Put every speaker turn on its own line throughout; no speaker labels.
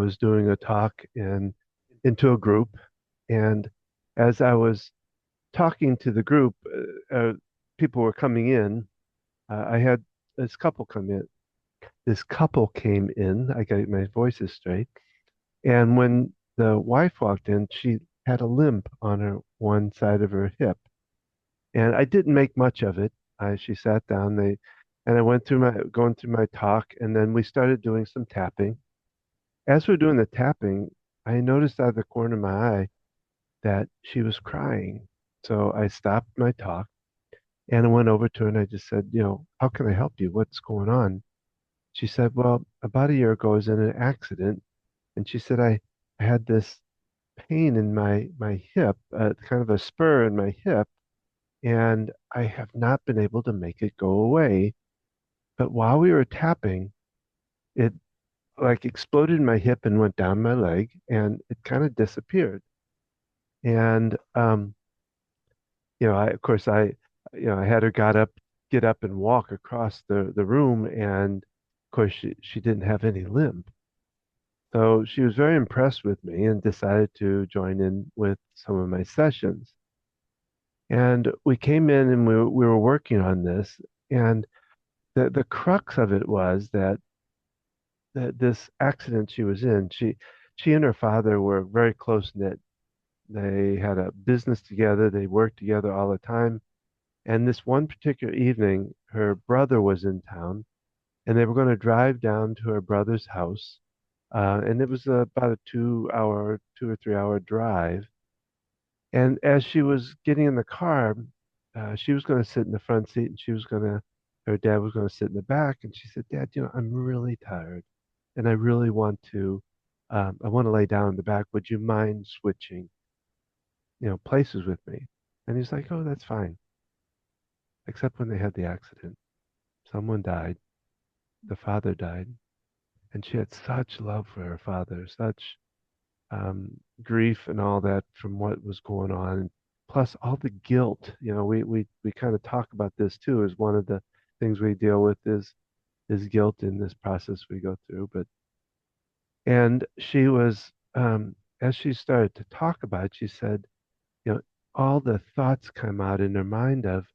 was doing a talk into a group, and as I was talking to the group, people were coming in. I had this couple come in. This couple came in. I got my voices straight. And when the wife walked in, she had a limp on her one side of her hip. And I didn't make much of it. She sat down. And I went through going through my talk, and then we started doing some tapping. As we're doing the tapping, I noticed out of the corner of my eye that she was crying. So I stopped my talk and I went over to her and I just said, how can I help you? What's going on? She said, well, about a year ago, I was in an accident. And she said, I had this pain in my hip, kind of a spur in my hip, and I have not been able to make it go away. But while we were tapping, it like exploded in my hip and went down my leg, and it kind of disappeared. And I of course I had her get up and walk across the room, and of course she didn't have any limp. So she was very impressed with me and decided to join in with some of my sessions. And we came in and we were working on this. And the crux of it was that this accident she was in, she and her father were very close knit. They had a business together, they worked together all the time. And this one particular evening, her brother was in town and they were going to drive down to her brother's house. And it was about a 2 or 3 hour drive. And as she was getting in the car, she was going to sit in the front seat and her dad was going to sit in the back. And she said, Dad, I'm really tired and I want to lay down in the back. Would you mind switching, places with me? And he's like, oh, that's fine. Except when they had the accident, someone died, the father died, and she had such love for her father, such grief and all that from what was going on, plus all the guilt. We kind of talk about this too, as one of the things we deal with is guilt in this process we go through. And she was, as she started to talk about it, she said, all the thoughts come out in her mind of,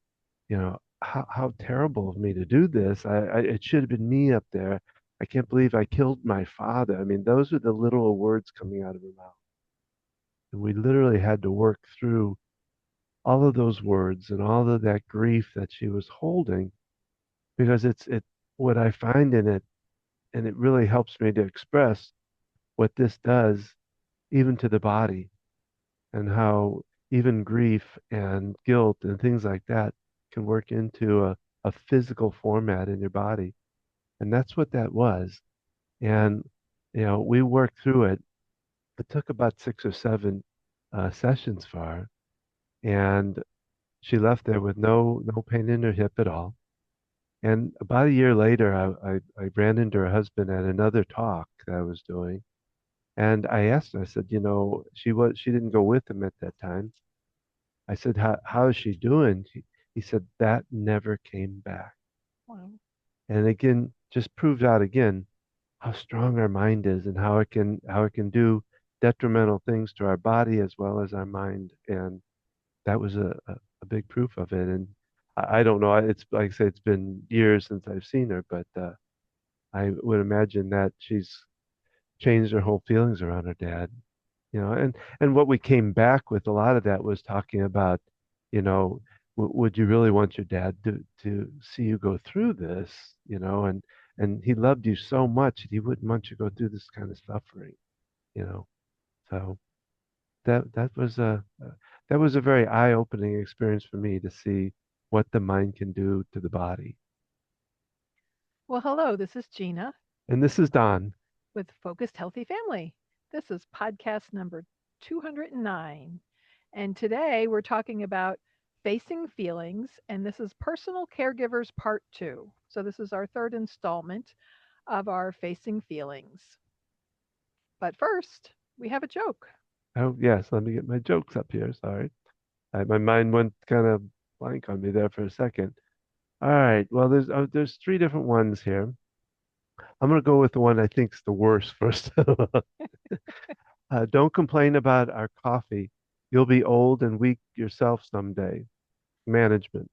how terrible of me to do this. It should have been me up there. I can't believe I killed my father. I mean, those are the literal words coming out of her mouth. And we literally had to work through all of those words and all of that grief that she was holding, because it what I find in it, and it really helps me to express what this does even to the body, and how even grief and guilt and things like that can work into a physical format in your body. And that's what that was. And we worked through it. It took about 6 or 7 sessions for her, and she left there with no pain in her hip at all. And about a year later, I ran into her husband at another talk that I was doing, and I asked her. I said, she didn't go with him at that time. I said, how is she doing? He said that never came back.
Wow.
And again, just proves out again how strong our mind is and how it can do detrimental things to our body as well as our mind. And that was a big proof of it. And I don't know. It's like I say, it's been years since I've seen her, but I would imagine that she's changed her whole feelings around her dad. And what we came back with a lot of that was talking about, you know, would you really want your dad to see you go through this? And he loved you so much that he wouldn't want you to go through this kind of suffering. You know, so that was a very eye-opening experience for me to see what the mind can do to the body.
Well, hello, this is Gina
And this is Don.
with Focused Healthy Family. This is podcast number 209. And today we're talking about facing feelings, and this is Personal Caregivers Part 2. So this is our third installment of our Facing Feelings. But first, we have a joke.
Oh yes, let me get my jokes up here. Sorry, my mind went kind of blank on me there for a second. All right. Well, there's 3 different ones here. I'm going to go with the one I think's the worst first. Don't complain about our coffee. You'll be old and weak yourself someday. Management.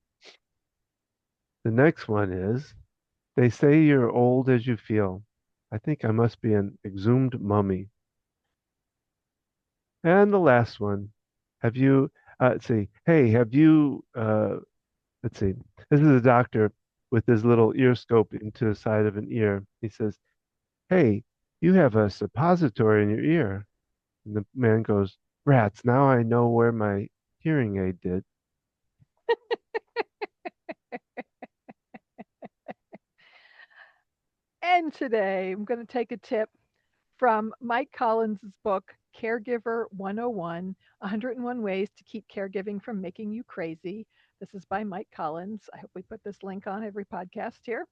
The next one is they say you're old as you feel. I think I must be an exhumed mummy. And the last one, have you, let's see, hey, have you, let's see, this is a doctor with his little ear scope into the side of an ear. He says, hey, you have a suppository in your ear. And the man goes, rats, now I know where my hearing aid did.
And today I'm going to take a tip from Mike Collins' book, Caregiver 101 101 Ways to Keep Caregiving from Making You Crazy. This is by Mike Collins. I hope we put this link on every podcast here.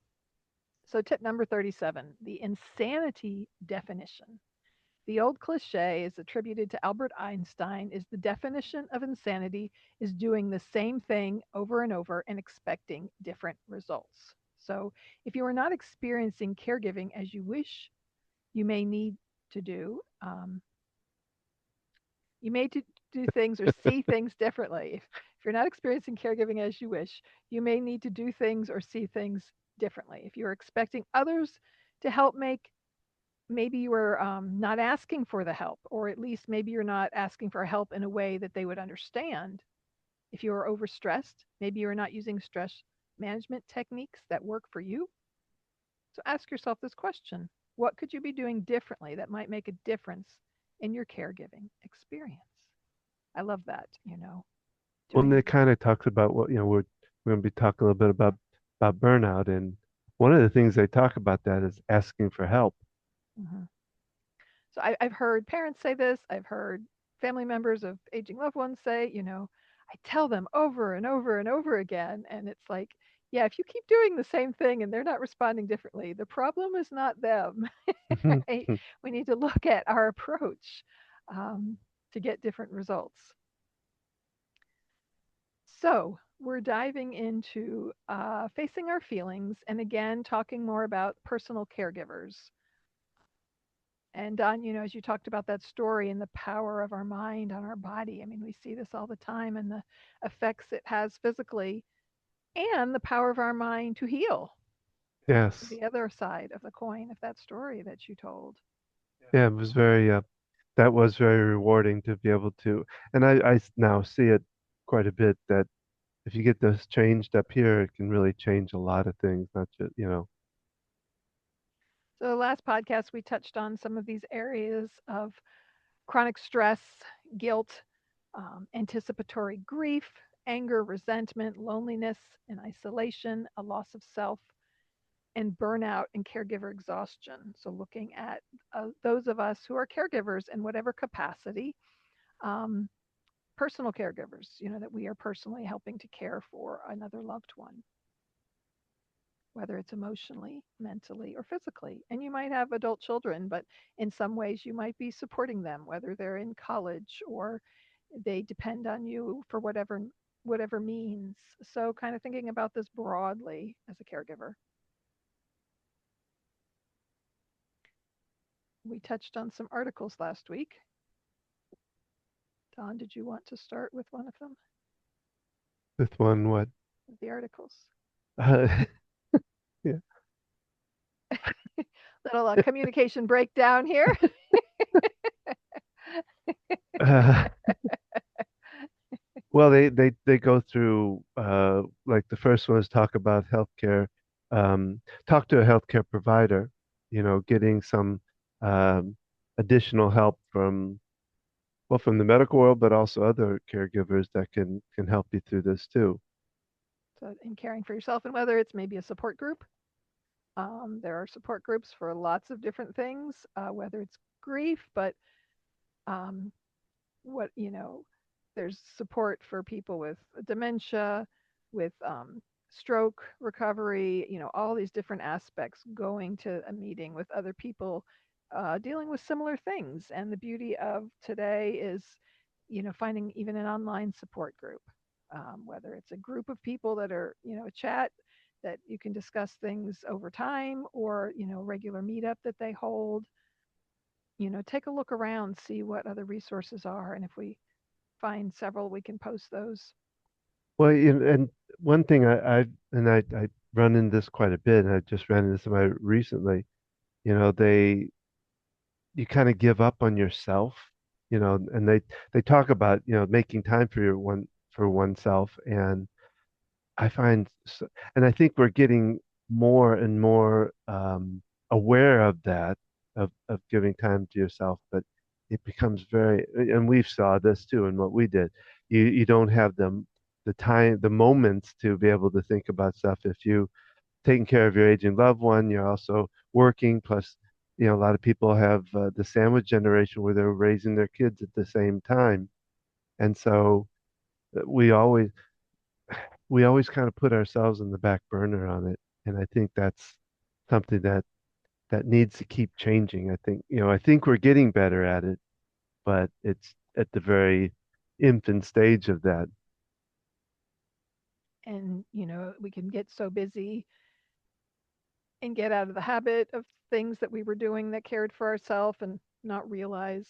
So, tip number 37, the insanity definition. The old cliche is attributed to Albert Einstein is the definition of insanity is doing the same thing over and over and expecting different results. So, if you are not experiencing caregiving as you wish, you may need to do. You may do things or see things differently. If you're not experiencing caregiving as you wish, you may need to do things or see things differently. If you're expecting others to help make, maybe you are not asking for the help, or at least maybe you're not asking for help in a way that they would understand. If you are overstressed, maybe you're not using stress management techniques that work for you. So ask yourself this question: what could you be doing differently that might make a difference in your caregiving experience? I love that,
Well, and
doing.
it kind of talks about what, we're going to be talking a little bit about burnout. And one of the things they talk about that is asking for help.
Mhm. So I've heard parents say this. I've heard family members of aging loved ones say, I tell them over and over and over again. And it's like, yeah, if you keep doing the same thing and they're not responding differently, the problem is not them, right? We need to look at our approach um, to get different results. So we're diving into facing our feelings and again, talking more about personal caregivers. And Don, as you talked about that story and the power of our mind on our body, I mean, we see this all the time and the effects it has physically and the power of our mind to heal.
Yes.
The other side of the coin of that story that you told.
Yeah, it was that was very rewarding to be able to, and I now see it quite a bit that if you get this changed up here, it can really change a lot of things, not just.
So, the last podcast, we touched on some of these areas of chronic stress, guilt, anticipatory grief, anger, resentment, loneliness, and isolation, a loss of self, and burnout and caregiver exhaustion. So, looking at those of us who are caregivers in whatever capacity, um, personal caregivers, that we are personally helping to care for another loved one, whether it's emotionally, mentally, or physically. And you might have adult children, but in some ways you might be supporting them, whether they're in college or they depend on you for whatever means. So kind of thinking about this broadly as a caregiver. We touched on some articles last week. Don, did you want to start with one of them?
With one what?
The articles.
Uh, yeah.
Little communication breakdown here.
Uh, well, they go through like the first one is talk about healthcare, talk to a healthcare provider, getting some um, additional help from from the medical world, but also other caregivers that can help you through this too.
So in caring for yourself, and whether it's maybe a support group. There are support groups for lots of different things, whether it's grief, but um, what there's support for people with dementia, with stroke recovery, all these different aspects, going to a meeting with other people dealing with similar things. And the beauty of today is finding even an online support group, whether it's a group of people that are a chat that you can discuss things over time, or regular meetup that they hold. Take a look around, see what other resources are, and if we find several, we can post those.
Well, and one thing I run into this quite a bit, and I just ran into somebody recently. They you kind of give up on yourself, and they talk about making time for for oneself, and I find, and I think we're getting more and more aware of that, of giving time to yourself, but it becomes very, and we saw this too in what we did. You don't have the time, the moments to be able to think about stuff. If you taking care of your aging loved one, you're also working. Plus, a lot of people have the sandwich generation where they're raising their kids at the same time, and so we always we always kind of put ourselves in the back burner on it. And I think that's something that needs to keep changing. I think we're getting better at it, but it's at the very infant stage of that.
And we can get so busy and get out of the habit of things that we were doing that cared for ourselves and not realize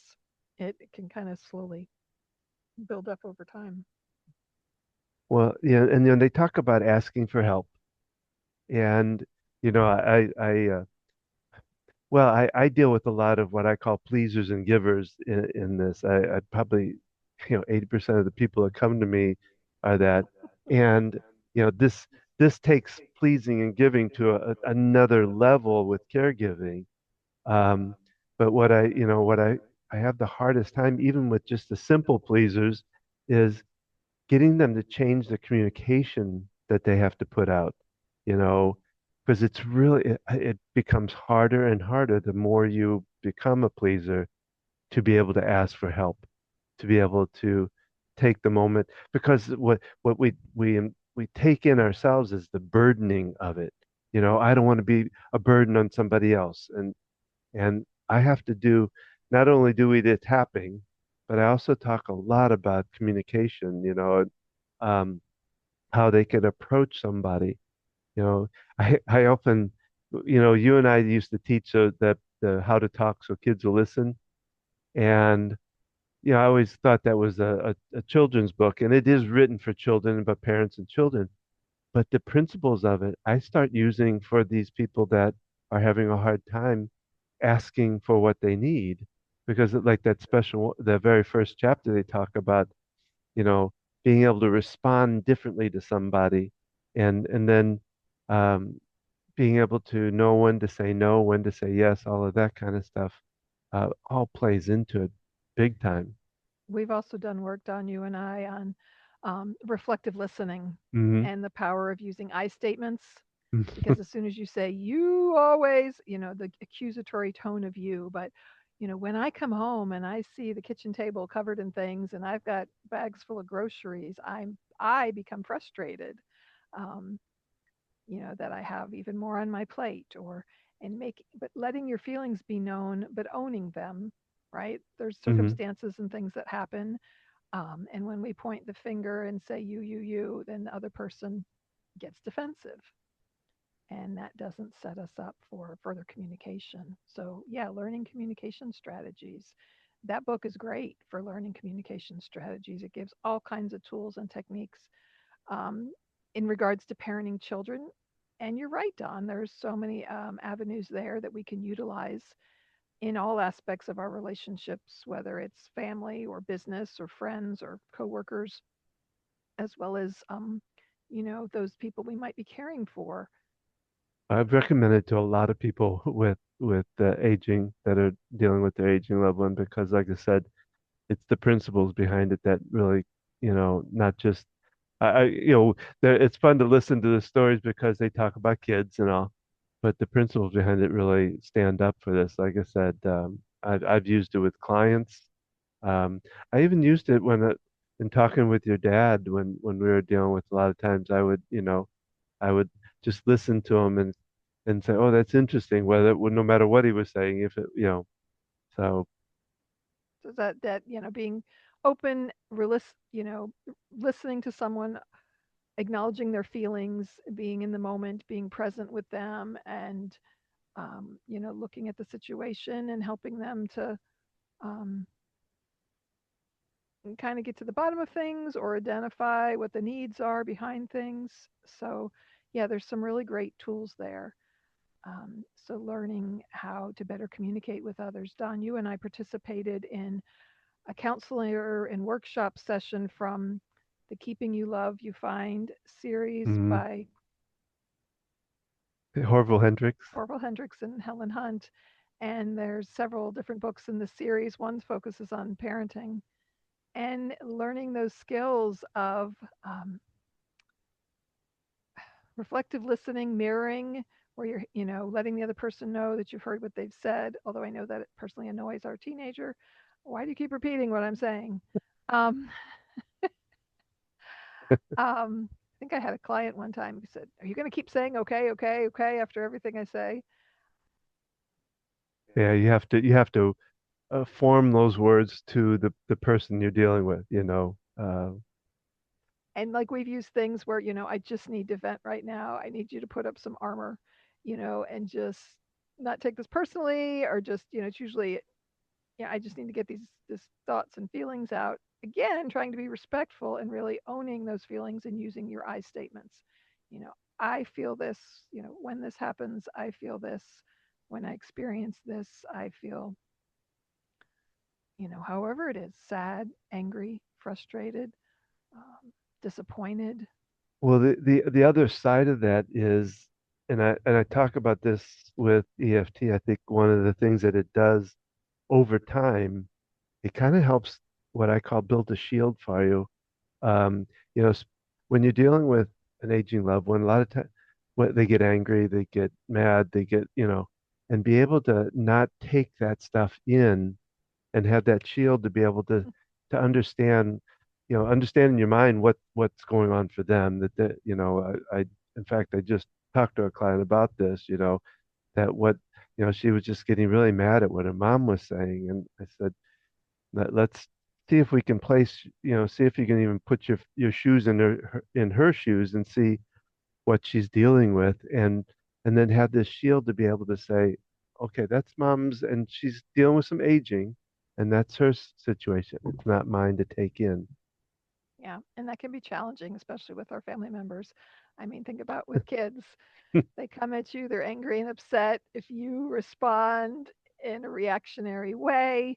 it can kind of slowly build up over time.
Well, yeah, and they talk about asking for help, and I deal with a lot of what I call pleasers and givers in this. I probably, 80% of the people that come to me are that. And, this takes pleasing and giving to another level with caregiving. Um, but what I have the hardest time, even with just the simple pleasers, is getting them to change the communication that they have to put out, you know, because it becomes harder and harder the more you become a pleaser to be able to ask for help, to be able to take the moment, because what we take in ourselves is the burdening of it. I don't want to be a burden on somebody else, and I have to do, not only do we do tapping, but I also talk a lot about communication, um, how they can approach somebody. You know, I often, you and I used to teach that the how to talk so kids will listen, and I always thought that was a children's book, and it is written for children, but parents and children. But the principles of it, I start using for these people that are having a hard time asking for what they need, because like that special, the very first chapter, they talk about you know, being able to respond differently to somebody, and then um, being able to know when to say no, when to say yes, all of that kind of stuff, all plays into it big time.
We've also done work, Don, you and I, on reflective listening
Hmm.
and the power of using I statements. Because as soon as you say you always, the accusatory tone of you, but when I come home and I see the kitchen table covered in things and I've got bags full of groceries, I become frustrated. Um, that I have even more on my plate, or and make but letting your feelings be known, but owning them, right? There's
Hmm.
circumstances and things that happen, and when we point the finger and say you, then the other person gets defensive, and that doesn't set us up for further communication. So yeah, learning communication strategies. That book is great for learning communication strategies. It gives all kinds of tools and techniques, um, in regards to parenting children. And you're right, Don. There's so many avenues there that we can utilize in all aspects of our relationships, whether it's family or business or friends or coworkers, as well as those people we might be caring for.
I've recommended to a lot of people with aging, that are dealing with their aging loved one, because, like I said, it's the principles behind it that really, not just I it's fun to listen to the stories because they talk about kids and all, but the principles behind it really stand up for this. Like I said, I've used it with clients. I even used it in talking with your dad, when we were dealing with, a lot of times I would just listen to him and say, oh, that's interesting. No matter what he was saying, if so.
So that being open, listening to someone acknowledging their feelings, being in the moment, being present with them, and looking at the situation and helping them to um, kind of get to the bottom of things or identify what the needs are behind things. So, yeah, there's some really great tools there. So, learning how to better communicate with others. Don, you and I participated in a counselor and workshop session from the Keeping You Love You Find series
Mm.
by
Horrible Hendrix.
Orville Hendricks and Helen Hunt. And there's several different books in the series. One focuses on parenting and learning those skills of um, reflective listening, mirroring, where you're, letting the other person know that you've heard what they've said. Although I know that it personally annoys our teenager. Why do you keep repeating what I'm saying? Um, I think I had a client one time who said, "Are you going to keep saying okay, okay, okay after everything I say?"
Yeah, you have to form those words to the person you're dealing with, you know.
And like we've used things where, I just need to vent right now. I need you to put up some armor, and just not take this personally, or just, it's usually, yeah, I just need to get these thoughts and feelings out. Again, trying to be respectful and really owning those feelings and using your I statements. You know, I feel this, when this happens, I feel this. When I experience this, I feel, however it is, sad, angry, frustrated, um, disappointed.
Well, the other side of that is, and I talk about this with EFT. I think one of the things that it does over time, it kind of helps what I call build a shield for you. Um, you know, when you're dealing with an aging loved one, a lot of time, when they get angry, they get mad, they get, and be able to not take that stuff in and have that shield to be able to understand, understand in your mind what's going on for them. I in fact I just talked to a client about this, that she was just getting really mad at what her mom was saying, and I said, let's see if we can place, see if you can even put your shoes in her shoes and see what she's dealing with, and then have this shield to be able to say, okay, that's mom's and she's dealing with some aging, and that's her situation. It's not mine to take in.
Yeah, and that can be challenging, especially with our family members. I mean, think about with kids. They come at you, they're angry and upset. If you respond in a reactionary way,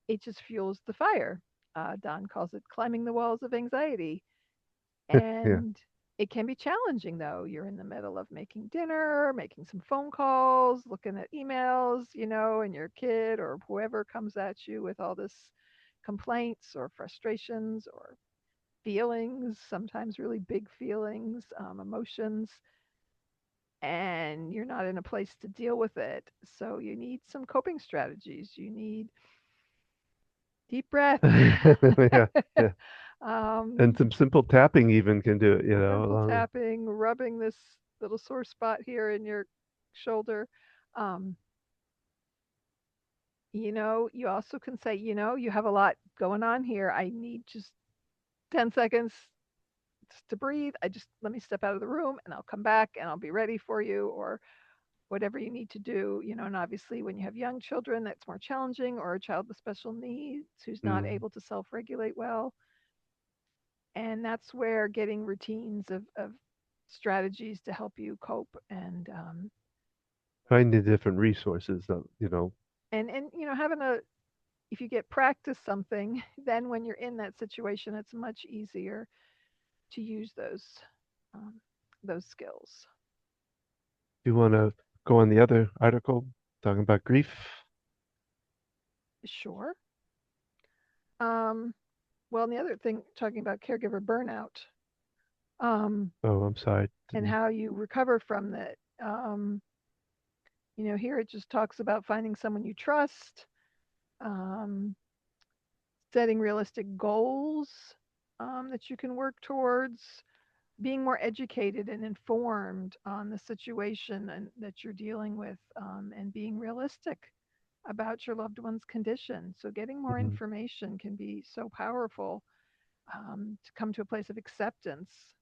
it just fuels the fire. Don calls it climbing the walls of anxiety.
Yeah.
And it can be challenging, though. You're in the middle of making dinner, making some phone calls, looking at emails, and your kid or whoever comes at you with all this complaints or frustrations or feelings, sometimes really big feelings, emotions, and you're not in a place to deal with it. So you need some coping strategies. You need deep breath.
Yeah, yeah. And
um,
some simple tapping even can do it,
Simple
along.
tapping, rubbing this little sore spot here in your shoulder. Um, you also can say, you have a lot going on here. I need just 10 seconds to breathe. Let me step out of the room and I'll come back and I'll be ready for you, or whatever you need to do. And obviously when you have young children, that's more challenging, or a child with special needs who's not
Mm.
able to self-regulate well. And that's where getting routines of strategies to help you cope and
Find the different resources,
having a if you get practice something, then when you're in that situation, it's much easier to use um, those skills.
you want to go on the other article talking about grief.
Sure. Um, well, and the other thing, talking about caregiver burnout, um,
Oh, I'm sorry.
and
Didn't.
how you recover from that. Here it just talks about finding someone you trust, um, setting realistic goals that you can work towards, being more educated and informed on the situation and that you're dealing with, and being realistic about your loved one's condition. So, getting more
Mhm.
information can be so powerful, to come to a place of acceptance.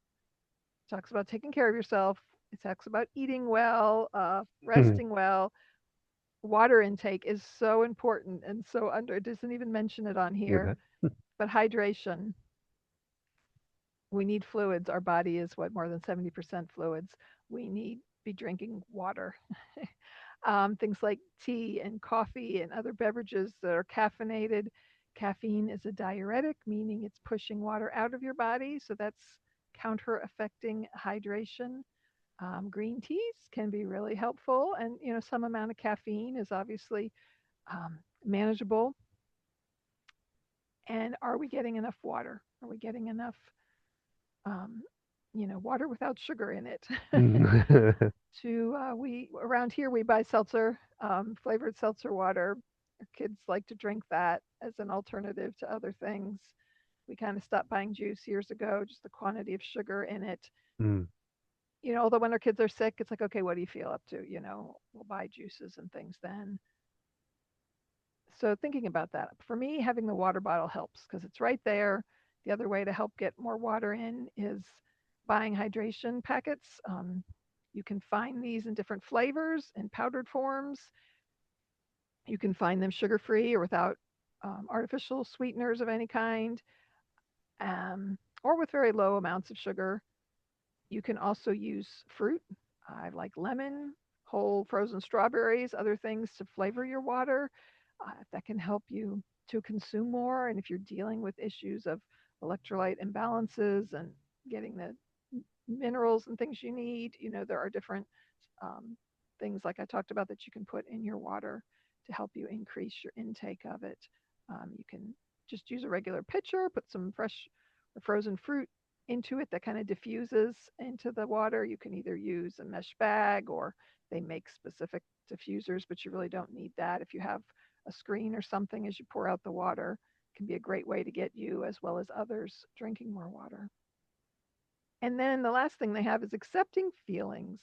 talks about taking care of yourself. It talks about eating well,
Mm.
resting well. Water intake is so important and so under. It doesn't even mention it on
You
here,
bet.
but hydration. We need fluids. Our body is what, more than 70% fluids. We need be drinking water. Things like tea and coffee and other beverages that are caffeinated. Caffeine is a diuretic, meaning it's pushing water out of your body. So that's counter affecting hydration. Green teas can be really helpful, and some amount of caffeine is obviously manageable. And are we getting enough water? Are we getting enough, um, water without sugar in it?
Mm.
To we around here we buy seltzer, flavored seltzer water. Our kids like to drink that as an alternative to other things. We kind of stopped buying juice years ago, just the quantity of sugar in it.
Mm.
Although when our kids are sick, it's like, okay, what do you feel up to? We'll buy juices and things then. So thinking about that, for me, having the water bottle helps because it's right there. The other way to help get more water in is buying hydration packets. You can find these in different flavors and powdered forms. You can find them sugar free or without artificial sweeteners of any kind, or with very low amounts of sugar. You can also use fruit. I like lemon, whole frozen strawberries, other things to flavor your water. That can help you to consume more. And if you're dealing with issues of electrolyte imbalances and getting the minerals and things you need, there are different um, things like I talked about that you can put in your water to help you increase your intake of it. You can just use a regular pitcher, put some fresh or frozen fruit into it that kind of diffuses into the water. You can either use a mesh bag or they make specific diffusers, but you really don't need that. If you have a screen or something as you pour out the water, it can be a great way to get you as well as others drinking more water. And then the last thing they have is accepting feelings,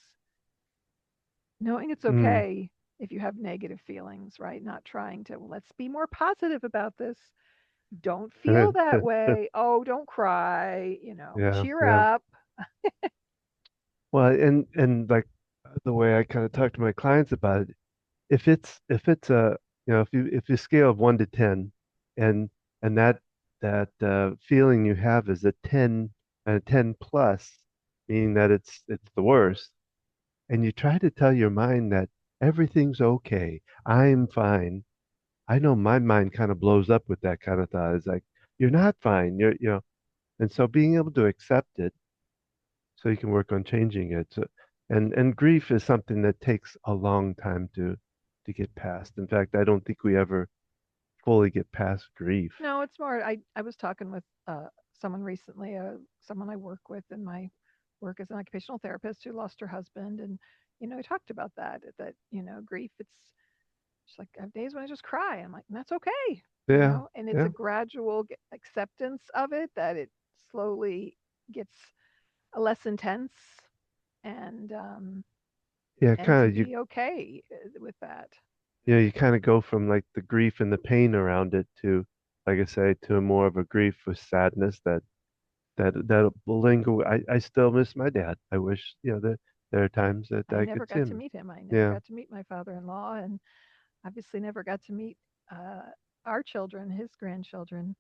knowing it's
Mm.
okay if you have negative feelings, right? Not trying to, well, let's be more positive about this. Don't feel that way. Oh, don't cry,
Yeah,
cheer
yeah.
up.
Well, and like the way I kind of talk to my clients about it, if it's a if you scale of 1 to 10, and and that feeling you have is a 10 and a 10 plus, meaning that it's the worst, and you try to tell your mind that everything's okay, I'm fine. I know my mind kind of blows up with that kind of thought. It's like you're not fine. And so being able to accept it so you can work on changing it. So, and grief is something that takes a long time to get past. In fact, I don't think we ever fully get past grief.
No, it's more, I was talking with someone recently, someone I work with in my work as an occupational therapist who lost her husband. And, we talked about that, grief, she's like, I have days when I just cry. I'm like, that's okay,
Yeah,
and it's a
yeah,
gradual acceptance of it that it slowly gets less intense and
yeah.
and to
Kind of
be okay with that.
you kind of go from like the grief and the pain around it to, like I say, to more of a grief with sadness that will linger. I still miss my dad. I wish that there are times that
I
I
never
could see
got to
him.
meet him. I never
Yeah,
got to meet my father-in-law, and obviously never got to meet uh, our children, his grandchildren.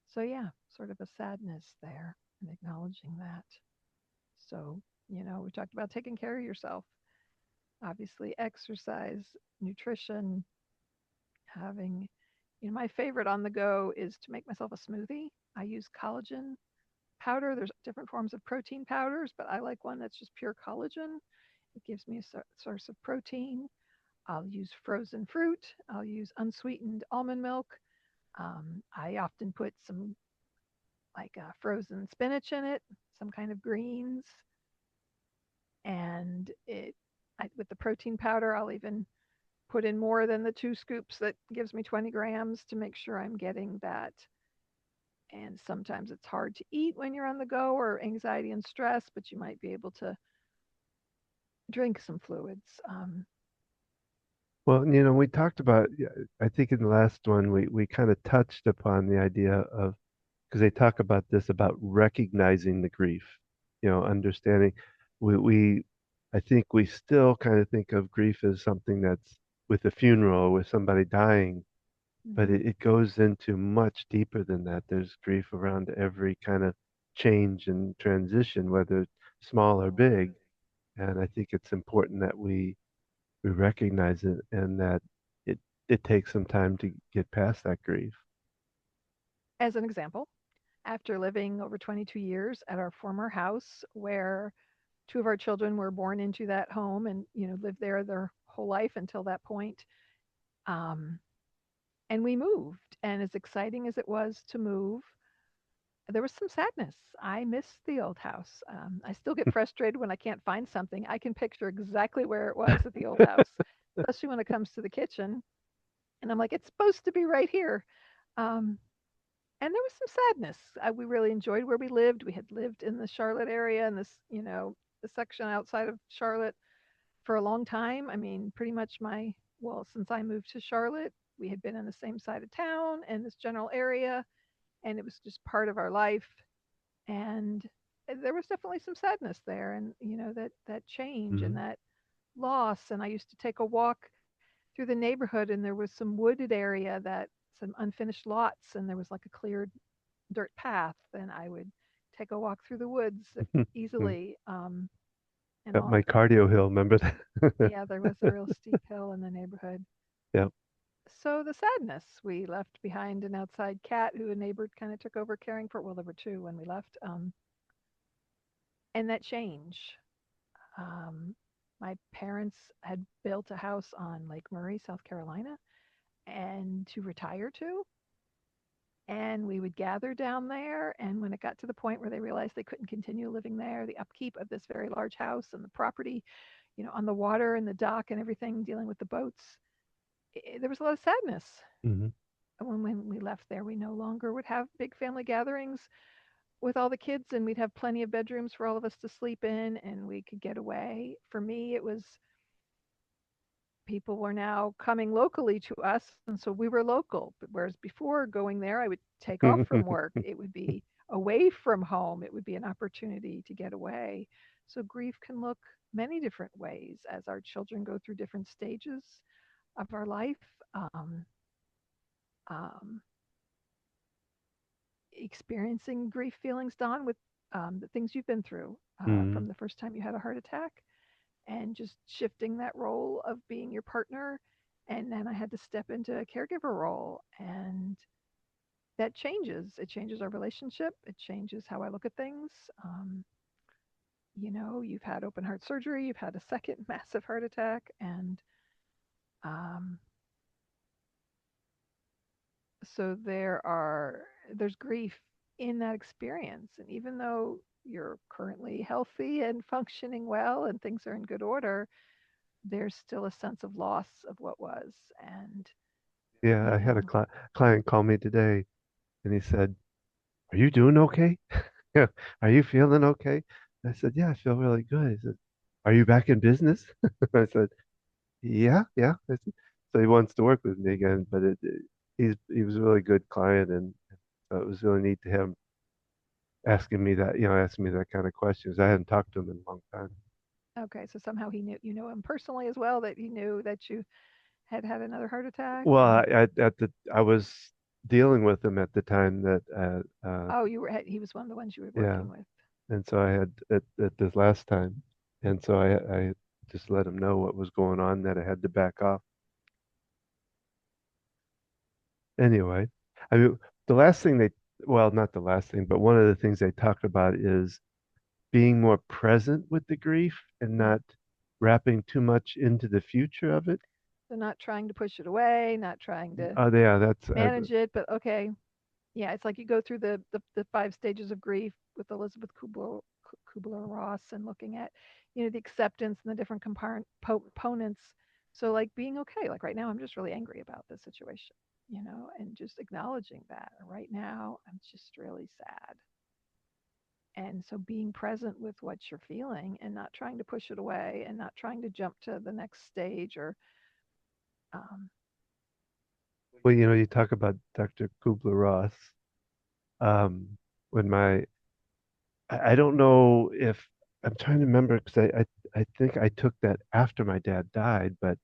So yeah, sort of a sadness there and acknowledging that. So, we talked about taking care of yourself. Obviously, exercise, nutrition, having, my favorite on the go is to make myself a smoothie. I use collagen powder. There's different forms of protein powders, but I like one that's just pure collagen. It gives me a source of protein. I'll use frozen fruit. I'll use unsweetened almond milk. I often put some like frozen spinach in it, some kind of greens, and with the protein powder, I'll even put in more than the 2 scoops that gives me 20 grams to make sure I'm getting that. And sometimes it's hard to eat when you're on the go or anxiety and stress, but you might be able to drink some fluids.
well, we talked about, yeah, I think in the last one we kind of touched upon the idea of because they talk about this about recognizing the grief, understanding. We I think we still kind of think of grief as something that's with a funeral, with somebody dying, but
Hmm.
it goes into much deeper than that. There's grief around every kind of change and transition, whether it's small or big. And I think it's important that we recognize it and that it it takes some time to get past that grief.
As an example, after living over 22 years at our former house, where two of our children were born into that home and lived there their whole life until that point, um, and we moved. And as exciting as it was to move, there was some sadness. I miss the old house. I still get frustrated when I can't find something. I can picture exactly where it was at the old house, especially when it comes to the kitchen. And I'm like, it's supposed to be right here. Um, and there was some sadness. We really enjoyed where we lived. We had lived in the Charlotte area and this, the section outside of Charlotte for a long time. I mean, pretty much since I moved to Charlotte, we had been in the same side of town and this general area, and it was just part of our life. And there was definitely some sadness there, and that change and
Mhm.
that loss. And I used to take a walk through the neighborhood, and there was some wooded area, that some unfinished lots, and there was like a cleared dirt path, and I would take a walk through the woods easily. And
Got
all,
my cardio hill, remember that?
yeah, there was a real steep hill in the neighborhood.
Yep.
So the sadness, we left behind an outside cat who a neighbor kind of took over caring for. Well, there were two when we left. And that change. Um, my parents had built a house on Lake Murray, South Carolina, and to retire to. And we would gather down there. And when it got to the point where they realized they couldn't continue living there, the upkeep of this very large house and the property, on the water and the dock and everything, dealing with the boats, there was a lot of sadness.
Hmm.
And when we left there, we no longer would have big family gatherings with all the kids, and we'd have plenty of bedrooms for all of us to sleep in, and we could get away. For me, it was people were now coming locally to us, and so we were local. But whereas before going there, I would take off from work. It would be away from home. It would be an opportunity to get away. So grief can look many different ways as our children go through different stages of our life. Um, Experiencing grief feelings, Don, with the things you've been through,
Hmm.
from the first time you had a heart attack, and just shifting that role of being your partner. And then I had to step into a caregiver role, and that changes. It changes our relationship. It changes how I look at things. You've had open heart surgery, you've had a second massive heart attack, and um, so there's grief in that experience. And even though you're currently healthy and functioning well and things are in good order, there's still a sense of loss of what was. And
Yeah,
you
I had a
know
client call me today and he said, "Are you doing okay? Yeah. Are you feeling okay?" I said, "Yeah, I feel really good." He said, "Are you back in business?" I said, "Yeah, yeah." I said, so he wants to work with me again, but he was a really good client, and so it was really neat to him asking me that kind of questions. I hadn't talked to him in a long time.
Okay, so somehow he knew, him personally as well, that he knew that you had had another heart attack.
Well,
And
I was dealing with him at the time that
oh, he was one of the ones you were
yeah,
working with.
and so I had at this last time, and so I just let him know what was going on, that I had to back off. Anyway, I mean, the last thing well, not the last thing, but one of the things they talked about is being more present with the grief and
Mm.
not wrapping too much into the future of it.
So not trying to push it away, not trying to
Oh, yeah, that's
manage it, but okay, yeah, it's like you go through the five stages of grief with Elizabeth Kubler-Ross, and looking at the acceptance and the different components. So like being okay, like right now I'm just really angry about this situation, and just acknowledging that right now I'm just really sad. And so being present with what you're feeling and not trying to push it away and not trying to jump to the next stage, or um,
well, you talk about Dr. Kubler-Ross. Um, when I don't know if I'm trying to remember because I think I took that after my dad died, but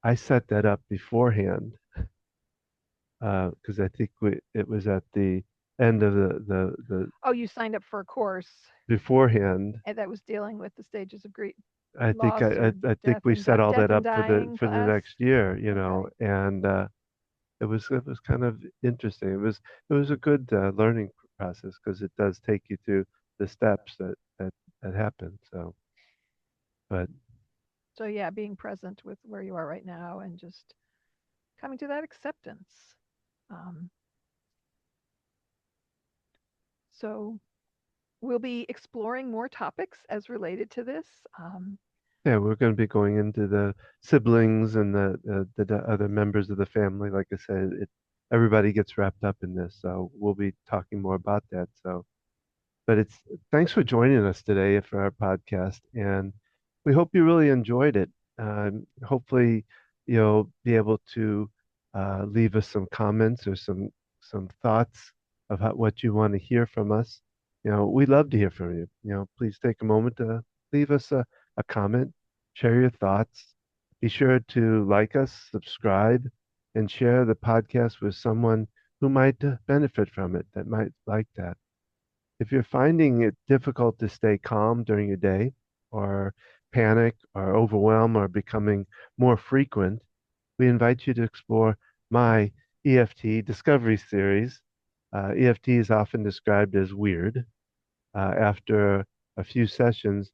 I set that up beforehand because I think it was at the end of the
Oh, you signed up for a course
beforehand.
and that was dealing with the stages of grief,
I think
loss or
I think we set all
death
that
and
up
dying
for the
class.
next year,
Okay.
and it was kind of interesting. It was a good learning process because it does take you through the steps that happen. So, but
So yeah, being present with where you are right now and just coming to that acceptance. Um, so we'll be exploring more topics as related to this.
yeah, we're going to be going into the siblings and the other members of the family. Like I said, everybody gets wrapped up in this, so we'll be talking more about that. So, but it's thanks for joining us today for our podcast, and we hope you really enjoyed it. Hopefully, you'll be able to leave us some comments or some thoughts of what you want to hear from us. We love to hear from you. Please take a moment to leave us a comment, share your thoughts. Be sure to like us, subscribe, and share the podcast with someone who might benefit from it, that might like that. If you're finding it difficult to stay calm during your day, or panic or overwhelm are becoming more frequent, we invite you to explore my EFT Discovery Series. EFT is often described as weird. After a few sessions,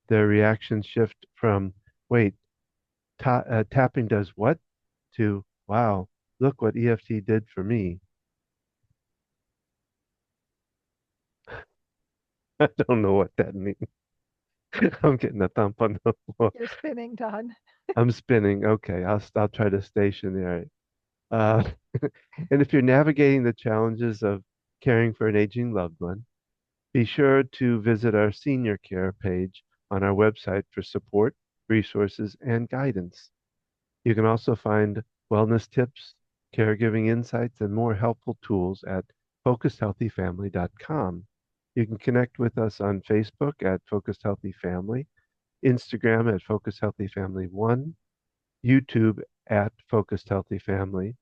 their reactions shift from, wait, tapping does what? To, wow, look what EFT did for me. I don't know what that means. I'm getting a thump on the floor.
you're spinning, Todd.
I'm spinning. Okay, I'll try to stationary. Uh, and if you're navigating the challenges of caring for an aging loved one, be sure to visit our senior care page on our website for support, resources, and guidance. You can also find wellness tips, caregiving insights, and more helpful tools at focusedhealthyfamily.com. You can connect with us on Facebook at Focused Healthy Family, Instagram at Focused Healthy Family 1, YouTube at Focused Healthy Family.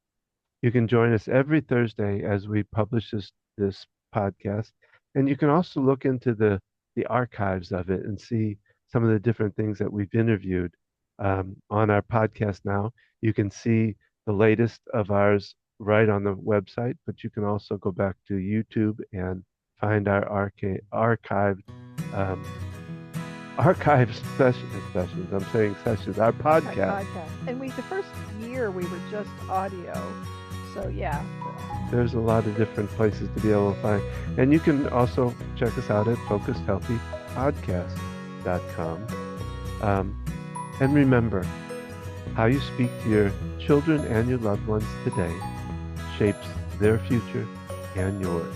You can join us every Thursday as we publish this podcast. And you can also look into the archives of it and see some of the different things that we've interviewed on our podcast now. You can see the latest of ours right on the website, but you can also go back to YouTube and find our archived um, sessions. I'm saying sessions, our
Right,
podcast.
podcast. And the first year we were just audio. So yeah.
There's a lot of different places to be able to find. And you can also check us out at focusedhealthypodcast.com. And remember, how you speak to your children and your loved ones today shapes their future and yours.